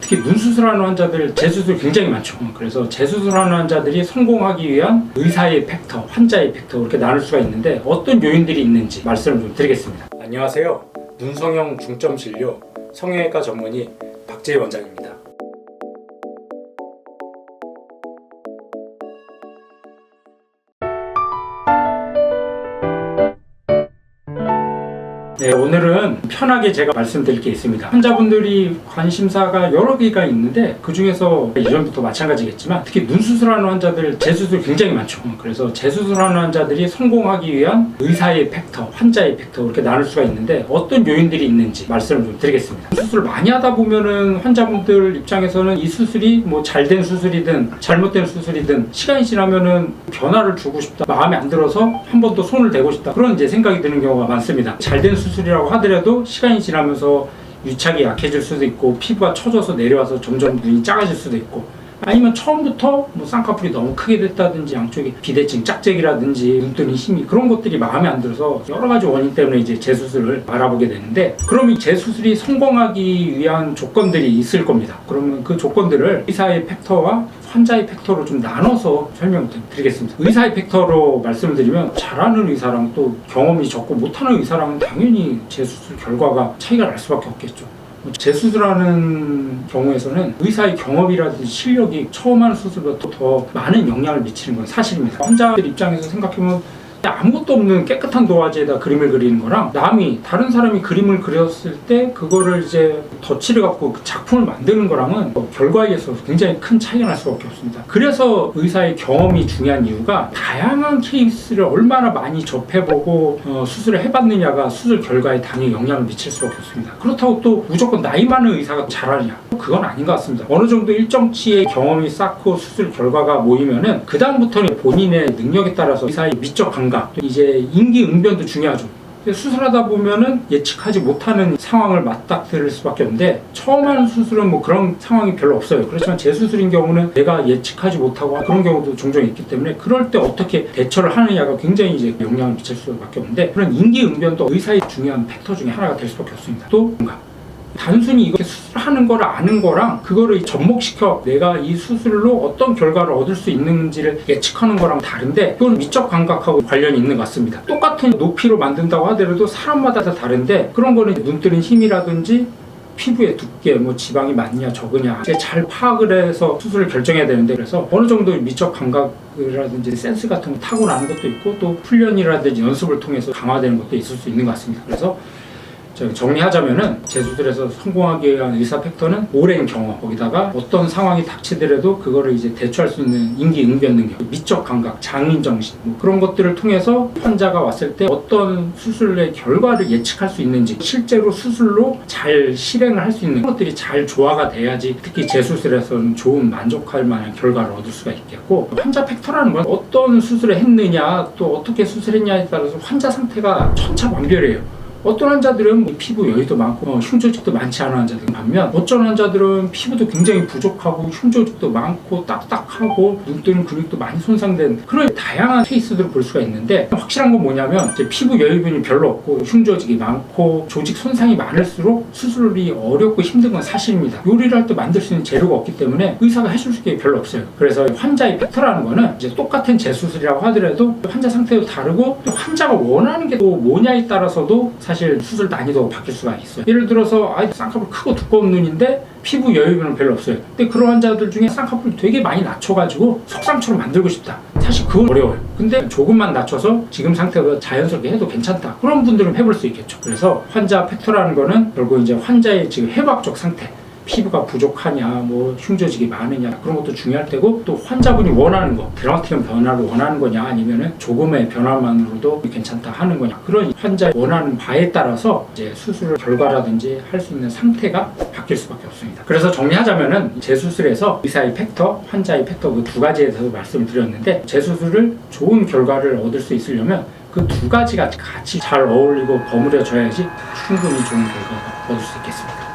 특히 눈 수술하는 환자들 재수술 굉장히 많죠. 그래서 재수술하는 환자들이 성공하기 위한 의사의 팩터, 환자의 팩터 이렇게 나눌 수가 있는데 어떤 요인들이 있는지 말씀을 좀 드리겠습니다. 안녕하세요. 눈성형 중점 진료 성형외과 전문의 박재희 원장입니다. 네, 오늘은 편하게 제가 말씀드릴 게 있습니다. 환자분들이 관심사가 여러 개가 있는데 그 중에서 이전부터 마찬가지겠지만 특히 눈 수술하는 환자들 재수술 굉장히 많죠. 그래서 재수술하는 환자들이 성공하기 위한 의사의 팩터, 환자의 팩터 이렇게 나눌 수가 있는데 어떤 요인들이 있는지 말씀을 좀 드리겠습니다. 수술 많이 하다 보면은 환자분들 입장에서는 이 수술이 뭐 잘된 수술이든 잘못된 수술이든 시간이 지나면은 변화를 주고 싶다, 마음에 안 들어서 한 번 더 손을 대고 싶다 그런 이제 생각이 드는 경우가 많습니다. 잘된 수술이라고 하더라도 시간이 지나면서 유착이 약해질 수도 있고 피부가 처져서 내려와서 점점 눈이 작아질 수도 있고 아니면 처음부터 뭐 쌍꺼풀이 너무 크게 됐다든지 양쪽에 비대칭, 짝짝이라든지 눈뜨는 힘이 그런 것들이 마음에 안 들어서 여러 가지 원인 때문에 이제 재수술을 알아보게 되는데 그럼 이 재수술이 성공하기 위한 조건들이 있을 겁니다. 그러면 그 조건들을 의사의 팩터와 환자의 팩터로 좀 나눠서 설명드리겠습니다. 의사의 팩터로 말씀을 드리면 잘하는 의사랑 또 경험이 적고 못하는 의사랑은 당연히 재수술 결과가 차이가 날 수밖에 없겠죠. 재수술하는 경우에서는 의사의 경험이라든지 실력이 처음 하는 수술보다 더 많은 영향을 미치는 건 사실입니다. 환자들 입장에서 생각해보면 아무것도 없는 깨끗한 도화지에다 그림을 그리는 거랑 남이 다른 사람이 그림을 그렸을 때 그거를 이제 덧칠해 갖고 그 작품을 만드는 거랑은 결과에 있어서 굉장히 큰 차이가 날 수밖에 없습니다. 그래서 의사의 경험이 중요한 이유가 다양한 케이스를 얼마나 많이 접해보고 수술을 해봤느냐가 수술 결과에 당연히 영향을 미칠 수밖에 없습니다. 그렇다고 또 무조건 나이 많은 의사가 잘하냐? 그건 아닌 것 같습니다. 어느 정도 일정치의 경험이 쌓고 수술 결과가 모이면은 그 다음부터는 본인의 능력에 따라서 의사의 미적 감각 또 이제 임기응변도 중요하죠. 수술하다 보면은 예측하지 못하는 상황을 맞닥뜨릴 수밖에 없는데 처음 하는 수술은 뭐 그런 상황이 별로 없어요. 그렇지만 재수술인 경우는 내가 예측하지 못하고 그런 경우도 종종 있기 때문에 그럴 때 어떻게 대처를 하느냐가 굉장히 이제 영향을 미칠 수밖에 없는데 그런 임기응변도 의사의 중요한 팩터 중에 하나가 될 수밖에 없습니다. 또 뭔가 단순히 이렇게 수술하는 거를 아는 거랑 그거를 접목시켜 내가 이 수술로 어떤 결과를 얻을 수 있는지를 예측하는 거랑 다른데 그건 미적 감각하고 관련이 있는 것 같습니다. 똑같은 높이로 만든다고 하더라도 사람마다 다 다른데 그런 거는 눈뜨는 힘이라든지 피부의 두께, 뭐 지방이 많냐 적으냐 잘 파악을 해서 수술을 결정해야 되는데 그래서 어느 정도 미적 감각이라든지 센스 같은 거 타고나는 것도 있고 또 훈련이라든지 연습을 통해서 강화되는 것도 있을 수 있는 것 같습니다. 그래서 정리하자면은 재수술에서 성공하기 위한 의사 팩터는 오랜 경험 거기다가 어떤 상황이 닥치더라도 그거를 이제 대처할 수 있는 임기응변 능력, 미적 감각, 장인정신 뭐 그런 것들을 통해서 환자가 왔을 때 어떤 수술의 결과를 예측할 수 있는지 실제로 수술로 잘 실행을 할 수 있는 것들이 잘 조화가 돼야지 특히 재수술에서는 좋은 만족할 만한 결과를 얻을 수가 있겠고 환자 팩터라는 건 어떤 수술을 했느냐 또 어떻게 수술했냐에 따라서 환자 상태가 천차만별이에요. 어떤 환자들은 피부 여유도 많고 흉조직도 많지 않은 환자들 반면 어떤 환자들은 피부도 굉장히 부족하고 흉조직도 많고 딱딱하고 눈뜨는 근육도 많이 손상된 그런 다양한 케이스들을 볼 수가 있는데 확실한 건 뭐냐면 이제 피부 여유분이 별로 없고 흉조직이 많고 조직 손상이 많을수록 수술이 어렵고 힘든 건 사실입니다. 요리를 할 때 만들 수 있는 재료가 없기 때문에 의사가 해줄 게 별로 없어요. 그래서 환자의 팩터라는 거는 이제 똑같은 재수술이라고 하더라도 환자 상태도 다르고 또 환자가 원하는 게 또 뭐냐에 따라서도 사실 수술 난이도가 바뀔 수가 있어요. 예를 들어서 쌍꺼풀 크고 두꺼운 눈인데 피부 여유는 별로 없어요. 근데 그런 환자들 중에 쌍꺼풀 되게 많이 낮춰가지고 석상처럼 만들고 싶다. 사실 그건 어려워요. 근데 조금만 낮춰서 지금 상태보다 자연스럽게 해도 괜찮다. 그런 분들은 해볼 수 있겠죠. 그래서 환자 팩터라는 거는 결국 이제 환자의 지금 해부학적 상태 피부가 부족하냐, 뭐 흉조직이 많으냐 그런 것도 중요할 테고 또 환자분이 원하는 거 드라마틱한 변화를 원하는 거냐 아니면은 조금의 변화만으로도 괜찮다 하는 거냐 그런 환자의 원하는 바에 따라서 이제 수술 결과라든지 할 수 있는 상태가 바뀔 수밖에 없습니다. 그래서 정리하자면은 재수술에서 의사의 팩터, 환자의 팩터 그 두 가지에 대해서 말씀을 드렸는데 재수술을 좋은 결과를 얻을 수 있으려면 그 두 가지가 같이 잘 어울리고 버무려져야지 충분히 좋은 결과가 얻을 수 있겠습니다.